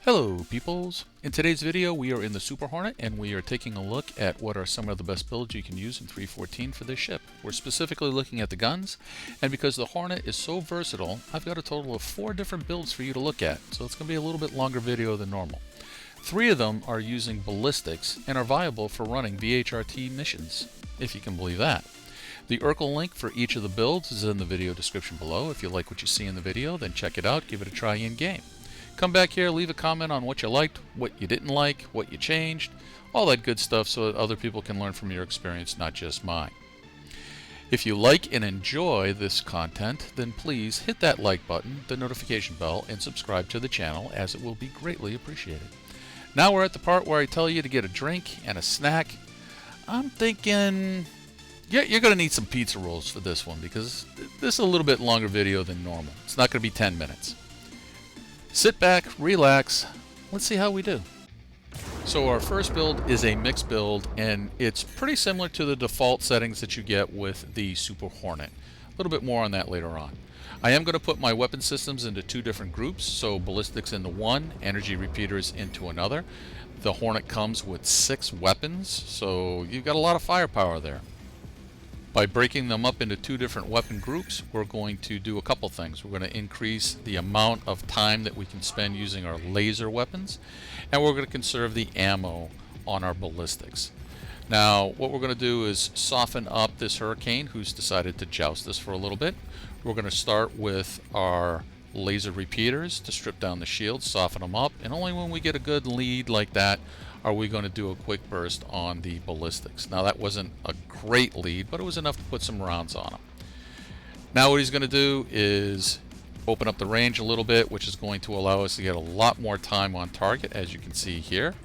Hello peoples! In today's video we are in the Super Hornet and we are taking a look at what are some of the best builds you can use in 3.14 for this ship. We're specifically looking at the guns, and because the Hornet is so versatile, I've got a total of 4 different builds for you to look at, so it's going to be a little bit longer video than normal. 3 of them are using ballistics and are viable for running VHRT missions, if you can believe that. The Urkel link for each of the builds is in the video description below. If you like what you see in the video, then check it out, give it a try in game. Come back here, leave a comment on what you liked, what you didn't like, what you changed, all that good stuff so that other people can learn from your experience, not just mine. If you like and enjoy this content, then please hit that like button, the notification bell, and subscribe to the channel, as it will be greatly appreciated. Now we're at the part where I tell you to get a drink and a snack. I'm thinking, yeah, you're going to need some pizza rolls for this one, because this is a little bit longer video than normal. It's not going to be 10 minutes. Sit back, relax, let's see how we do. So our first build is a mixed build, and it's pretty similar to the default settings that you get with the Super Hornet. A little bit more on that later on. I am going to put my weapon systems into 2 different groups, so ballistics into one, energy repeaters into another. The Hornet comes with 6 weapons, so you've got a lot of firepower there. By breaking them up into 2 different weapon groups, we're going to do a couple things. We're going to increase the amount of time that we can spend using our laser weapons, and we're going to conserve the ammo on our ballistics. Now, what we're going to do is soften up this Hurricane who's decided to joust us for a little bit. We're going to start with our laser repeaters to strip down the shields, soften them up, and only when we get a good lead like that are we going to do a quick burst on the ballistics. Now, that wasn't a great lead, but it was enough to put some rounds on them. Now what he's going to do is open up the range a little bit, which is going to allow us to get a lot more time on target, as you can see here.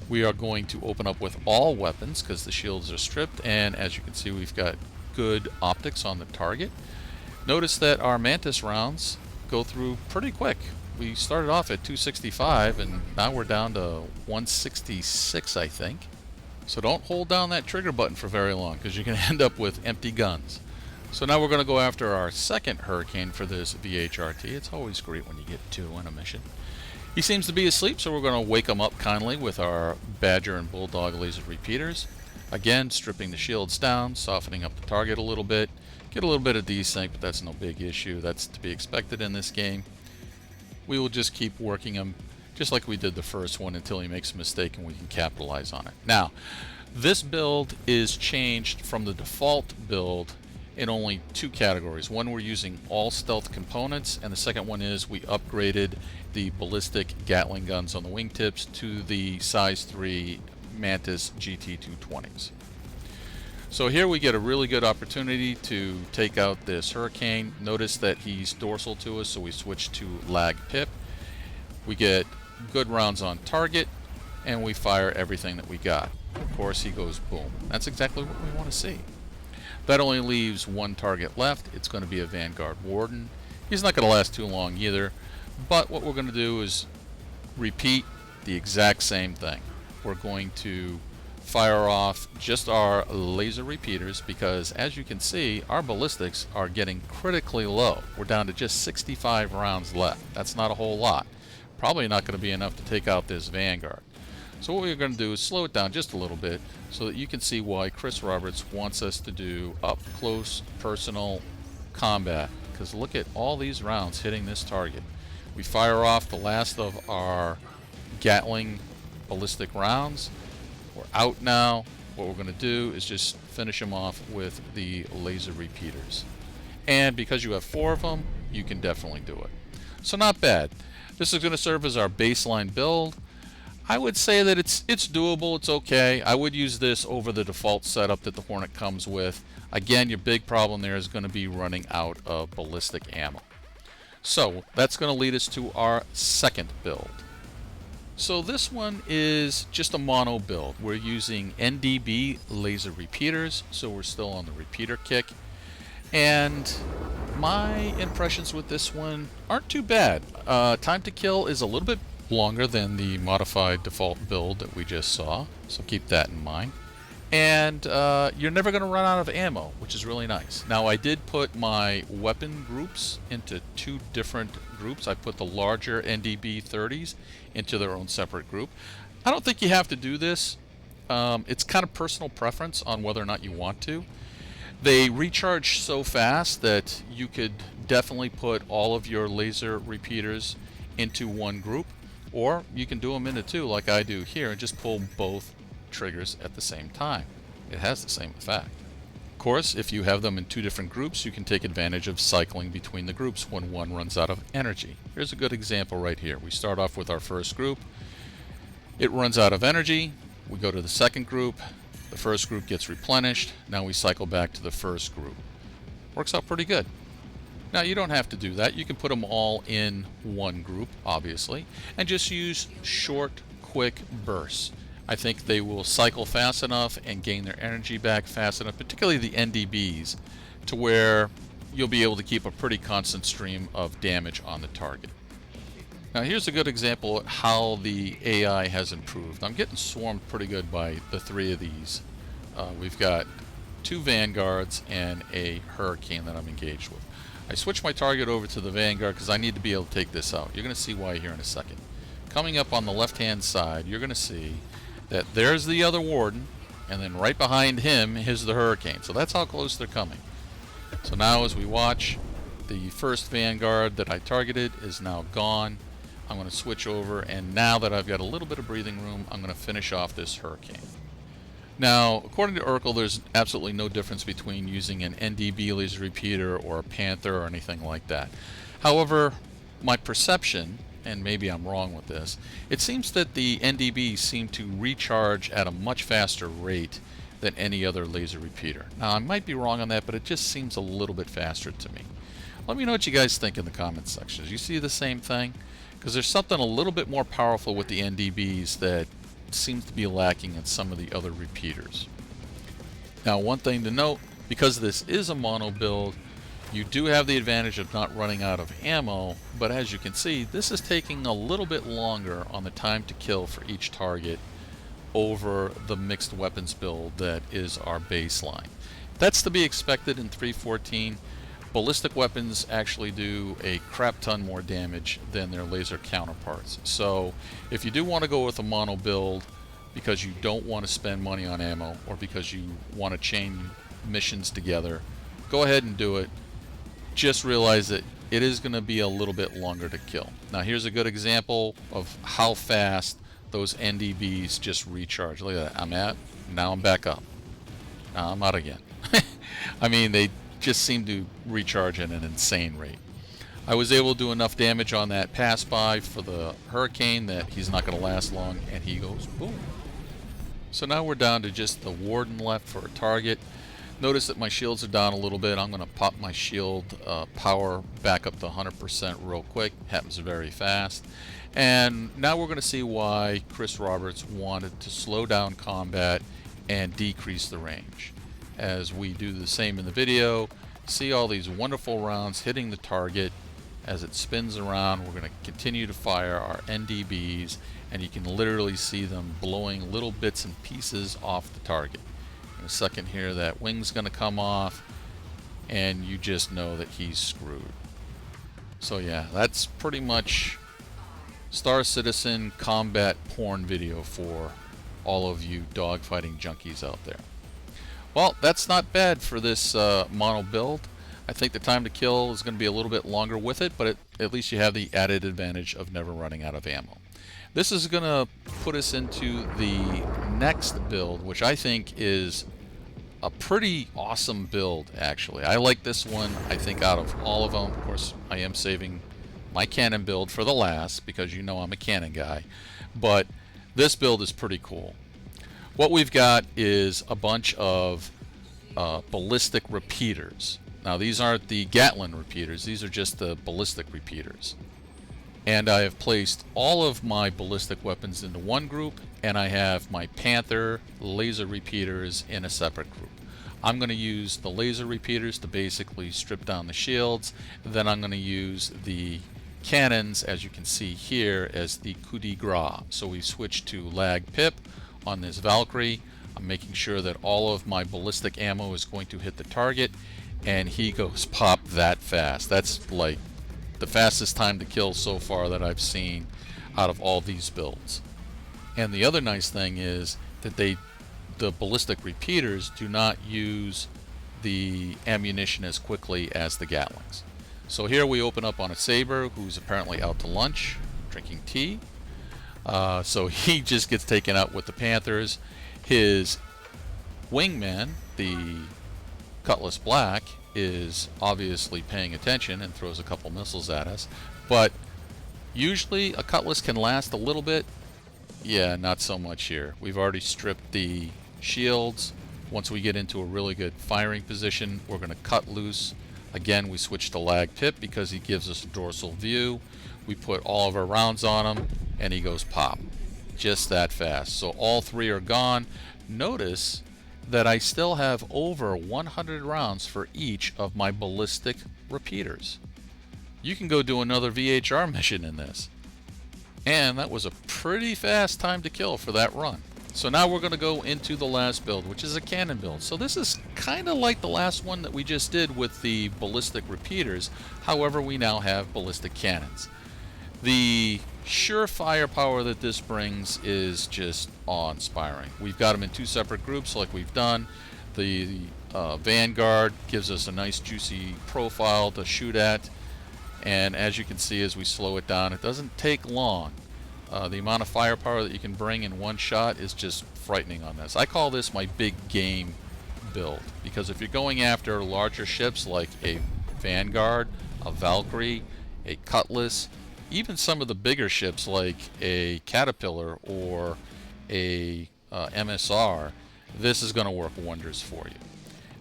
We are going to open up with all weapons because the shields are stripped, and as you can see, we've got good optics on the target. Notice that our Mantis rounds go through pretty quick. We started off at 265 and now we're down to 166, I think. So don't hold down that trigger button for very long, because you're going to end up with empty guns. So now we're going to go after our second Hurricane for this VHRT. It's always great when you get 2 in a mission. He seems to be asleep, so we're going to wake him up kindly with our Badger and Bulldog laser repeaters. Again, stripping the shields down, softening up the target a little bit. Get a little bit of desync, but that's no big issue. That's to be expected in this game. We will just keep working him just like we did the first one until he makes a mistake and we can capitalize on it. Now, this build is changed from the default build in only 2 categories. One, we're using all stealth components, and the second one is we upgraded the ballistic Gatling guns on the wingtips to the size 3 Mantis GT220s. So here we get a really good opportunity to take out this Hurricane. Notice that he's dorsal to us, so we switch to lag pip. We get good rounds on target, and we fire everything that we got. Of course, he goes boom. That's exactly what we want to see. That only leaves 1 target left. It's going to be a Vanguard Warden. He's not going to last too long either, but what we're going to do is repeat the exact same thing. We're going to fire off just our laser repeaters, because as you can see, our ballistics are getting critically low. We're down to just 65 rounds left. That's not a whole lot. Probably not going to be enough to take out this Vanguard. So what we're going to do is slow it down just a little bit so that you can see why Chris Roberts wants us to do up close personal combat, because look at all these rounds hitting this target. We fire off the last of our Gatling ballistic rounds. We're out now. What we're going to do is just finish them off with the laser repeaters. And because you have 4 of them, you can definitely do it. So not bad. This is going to serve as our baseline build. I would say that it's doable, it's okay. I would use this over the default setup that the Hornet comes with. Again, your big problem there is going to be running out of ballistic ammo. So that's going to lead us to our second build. So this one is just a mono build. We're using NDB laser repeaters, so we're still on the repeater kick. And my impressions with this one aren't too bad. Time to kill is a little bit longer than the modified default build that we just saw, so keep that in mind. and you're never going to run out of ammo, which is really nice. Now, I did put my weapon groups into two different groups. I put the larger NDB 30s into their own separate group. I don't think you have to do this. It's kind of personal preference on whether or not you want to. They recharge so fast that you could definitely put all of your laser repeaters into one group, or you can do them into two like I do here and just pull both triggers at the same time. It has the same effect. Of course, if you have them in two different groups, you can take advantage of cycling between the groups when one runs out of energy. Here's a good example right here. We start off with our first group. It runs out of energy. We go to the second group. The first group gets replenished. Now we cycle back to the first group. Works out pretty good. Now, you don't have to do that. You can put them all in one group, obviously, and just use short, quick bursts. I think they will cycle fast enough and gain their energy back fast enough, particularly the NDBs, to where you'll be able to keep a pretty constant stream of damage on the target. Now, here's a good example of how the AI has improved. I'm getting swarmed pretty good by the three of these. We've got two Vanguards and a Hurricane that I'm engaged with. I switched my target over to the Vanguard because I need to be able to take this out. You're going to see why here in a second. Coming up on the left-hand side, you're going to see that there's the other Warden, and then right behind him is the Hurricane. So that's how close they're coming. So now as we watch, the first Vanguard that I targeted is now gone. I'm going to switch over, and now that I've got a little bit of breathing room, I'm going to finish off this Hurricane. Now, according to Urkel, there's absolutely no difference between using an NDB laser repeater or a Panther or anything like that. However, my perception, and maybe I'm wrong with this, it seems that the NDBs seem to recharge at a much faster rate than any other laser repeater. Now, I might be wrong on that, but it just seems a little bit faster to me. Let me know what you guys think in the comments section. You see the same thing? Because there's something a little bit more powerful with the NDBs that seems to be lacking in some of the other repeaters. Now, one thing to note, because this is a mono build, you do have the advantage of not running out of ammo, but as you can see, this is taking a little bit longer on the time to kill for each target over the mixed weapons build that is our baseline. That's to be expected in 3.14. Ballistic weapons actually do a crap ton more damage than their laser counterparts. So if you do want to go with a mono build because you don't want to spend money on ammo or because you want to chain missions together, go ahead and do it. Just realize that it is going to be a little bit longer to kill. Now, here's a good example of how fast those NDBs just recharge. Look at that. Now I'm back up. Now I'm out again. I mean, they just seem to recharge at an insane rate. I was able to do enough damage on that pass by for the Hurricane that he's not going to last long, and he goes boom. So now we're down to just the Warden left for a target. Notice that my shields are down a little bit. I'm going to pop my shield power back up to 100% real quick. Happens very fast. And now we're going to see why Chris Roberts wanted to slow down combat and decrease the range. As we do the same in the video, see all these wonderful rounds hitting the target. As it spins around, we're going to continue to fire our NDBs, and you can literally see them blowing little bits and pieces off the target. In a second here, that wing's going to come off, and you just know that he's screwed. So yeah, that's pretty much Star Citizen combat porn video for all of you dogfighting junkies out there. Well, that's not bad for this mono build. I think the time to kill is going to be a little bit longer with it, but at least you have the added advantage of never running out of ammo. This is going to put us into the next build, which I think is a pretty awesome build, actually. I like this one, I think, out of all of them. Of course, I am saving my cannon build for the last, because you know I'm a cannon guy. But this build is pretty cool. What we've got is a bunch of ballistic repeaters. Now, these aren't the Gatlin repeaters. These are just the ballistic repeaters. And I have placed all of my ballistic weapons into one group, and I have my Panther laser repeaters in a separate group. I'm going to use the laser repeaters to basically strip down the shields. Then I'm going to use the cannons, as you can see here, as the coup de grace. So we switch to lag pip on this Valkyrie. I'm making sure that all of my ballistic ammo is going to hit the target, and he goes pop that fast. That's like the fastest time to kill so far that I've seen out of all these builds. And the other nice thing is that the ballistic repeaters do not use the ammunition as quickly as the Gatlings. So here we open up on a Saber who's apparently out to lunch, drinking tea. So he just gets taken out with the Panthers. His wingman, the Cutlass Black, is obviously paying attention and throws a couple missiles at us. But usually a Cutlass can last a little bit. Yeah, not so much here. We've already stripped the shields. Once we get into a really good firing position, we're going to cut loose. Again, we switch to lag pip because he gives us a dorsal view. We put all of our rounds on him, and he goes pop. Just that fast. So all three are gone. Notice that I still have over 100 rounds for each of my ballistic repeaters. You can go do another VHR mission in this. And that was a pretty fast time to kill for that run. So now we're going to go into the last build, which is a cannon build. So this is kind of like the last one that we just did with the ballistic repeaters. However, we now have ballistic cannons. The sheer firepower that this brings is just awe-inspiring. We've got them in two separate groups like we've done. The Vanguard gives us a nice juicy profile to shoot at. And as you can see, as we slow it down, it doesn't take long. The amount of firepower that you can bring in one shot is just frightening on this. I call this my big game build, because if you're going after larger ships like a Vanguard, a Valkyrie, a Cutlass, even some of the bigger ships like a Caterpillar or a MSR, this is going to work wonders for you.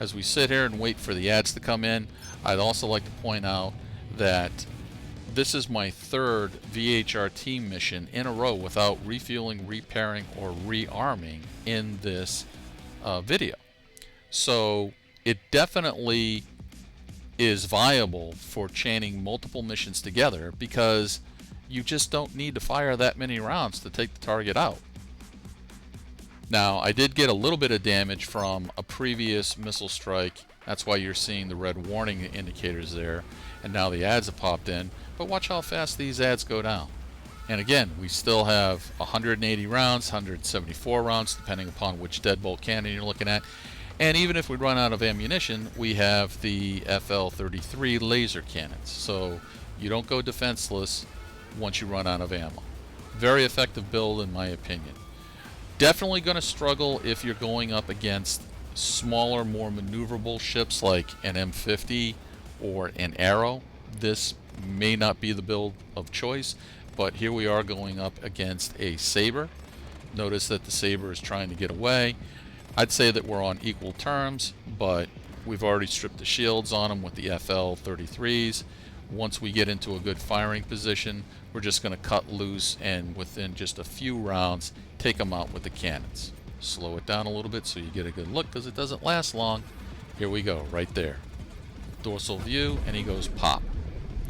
As we sit here and wait for the ads to come in, I'd also like to point out that this is my third VHRT mission in a row without refueling, repairing, or rearming in this video. So it definitely is viable for chaining multiple missions together, because you just don't need to fire that many rounds to take the target out. Now, I did get a little bit of damage from a previous missile strike. That's why you're seeing the red warning indicators there. And now the ads have popped in. But watch how fast these ads go down. And again, we still have 180 rounds, 174 rounds, depending upon which deadbolt cannon you're looking at. And even if we run out of ammunition, we have the FL-33 laser cannons. So you don't go defenseless once you run out of ammo. Very effective build in my opinion. Definitely going to struggle if you're going up against smaller, more maneuverable ships like an M50 or an Arrow. This may not be the build of choice, but here we are going up against a Saber. Notice that the Saber is trying to get away. I'd say that we're on equal terms, but we've already stripped the shields on them with the FL-33s. Once we get into a good firing position, we're just going to cut loose and within just a few rounds take them out with the cannons. Slow it down a little bit so you get a good look, because it doesn't last long. Here we go, right there. Dorsal view, and he goes pop.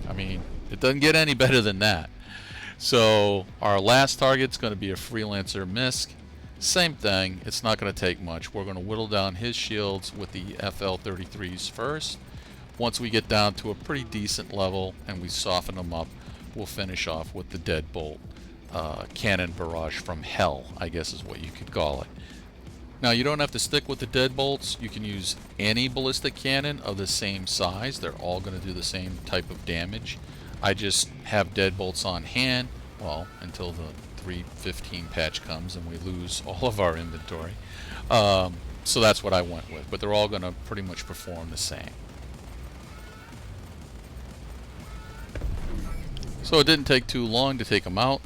I mean, it doesn't get any better than that. So our last target's going to be a Freelancer Misk. Same thing, it's not going to take much. We're going to whittle down his shields with the FL-33s first. Once we get down to a pretty decent level and we soften them up, we'll finish off with the Deadbolt cannon barrage from hell, I guess is what you could call it. Now, you don't have to stick with the Deadbolts. You can use any ballistic cannon of the same size. They're all going to do the same type of damage. I just have Deadbolts on hand, well, until the 3.15 patch comes and we lose all of our inventory. So that's what I went with, but they're all going to pretty much perform the same. So it didn't take too long to take them out.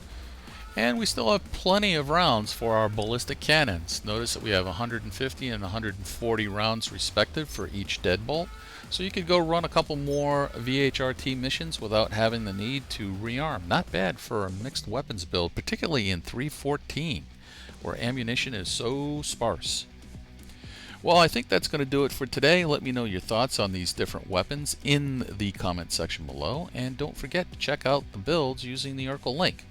And we still have plenty of rounds for our ballistic cannons. Notice that we have 150 and 140 rounds respective for each deadbolt. So you could go run a couple more VHRT missions without having the need to rearm. Not bad for a mixed weapons build, particularly in 3.14, where ammunition is so sparse. Well, I think that's going to do it for today. Let me know your thoughts on these different weapons in the comment section below. And don't forget to check out the builds using the Urkel link.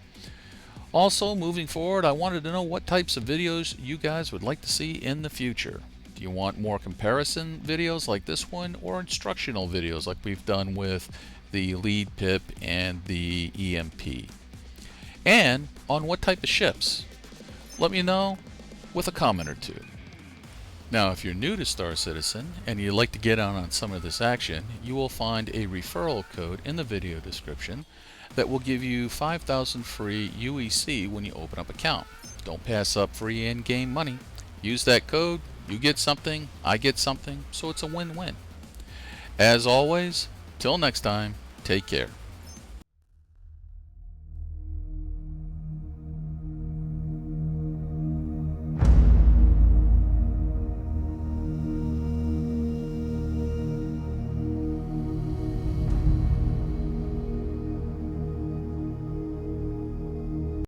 Also, moving forward, I wanted to know what types of videos you guys would like to see in the future. Do you want more comparison videos like this one, or instructional videos like we've done with the lead pip and the EMP? And on what type of ships? Let me know with a comment or two. Now, if you're new to Star Citizen and you'd like to get on some of this action, you will find a referral code in the video description that will give you 5,000 free UEC when you open up an account. Don't pass up free in-game money. Use that code, you get something, I get something, so it's a win-win. As always, till next time, take care.